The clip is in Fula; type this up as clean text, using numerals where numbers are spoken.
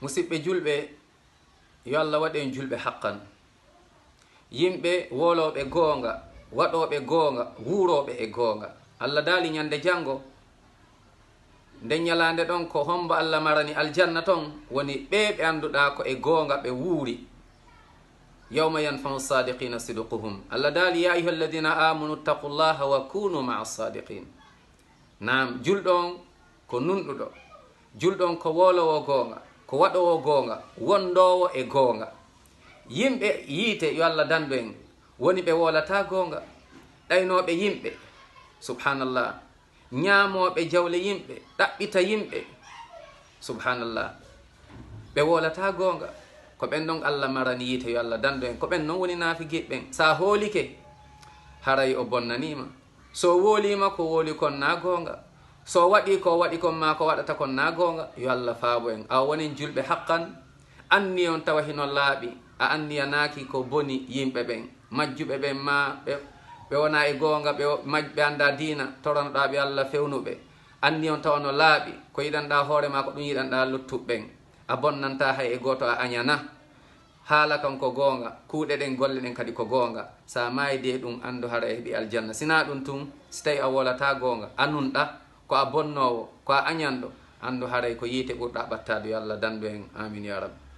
musidɓe julɓe, yo Allah waɗen julɓe haqqan, yimɓe woloɓe goonga, waɗoɓe goonga, wuuroɓe e goonga. Allah daali ñande janngo nden ñalande ɗon ko hombo Allah marani aljanna ton woni ɓe ɓe annduɗa ko e goonga ɓe wuuri. yawma yanfau sadiqina sidquhum. Allah daali ya ayuha alladina amanu ittaqullaha wa kunu maa sadiqin. Naam, julɗon ko nunɗuɗo, julɗon ko wolowo goonga, ko waɗowo goonga, wondowo e goonga. Yimɓe yiite yo Allah dandu en woni ɓe wolata goonga, ɗaynoɓe yimɓe, subhanallah, ñaamoɓe jawle yimɓe, ɗaɓɓita yimɓe, subhanallah, ɓe wolata goonga. ko ɓen ɗon Allah marani yiite yo Allah dandu en. ko ɓen noon woni naafi giɓɓen. sa hoolike haray o bonnanima, so wolima ko woli kon na goonga, so waɗi ko waɗi kon ma ko waɗata kon na goonga. yo Allah faabo en. a wonin julɓe haqqan, anni on tawa hino laaɓi, a anniyanaaki ko boni yimɓe ɓen, majjuɓe ɓen ma ɓe wona e goonga, ɓe anda diina, toronoɗa ɓe Allah fewnuɓe, anni on tawa no laaɓi, ko yiɗanɗa hoore ma ko ɗum yiɗanɗa luttuɓɓen, a bonnanta hay e goto a añana. haala kan ko goonga, kuuɗe ɗen golle ɗen kadi ko goonga. sa mayde ɗum andu hara e heɓi aljanna. sina ɗum tun, si tawi a wolata goonga, annunɗa ko a bonnowo, ko a añanɗo, andu haray ko yiite ɓurɗa ɓattade. yo Allah dandu en. amin ya rabbi.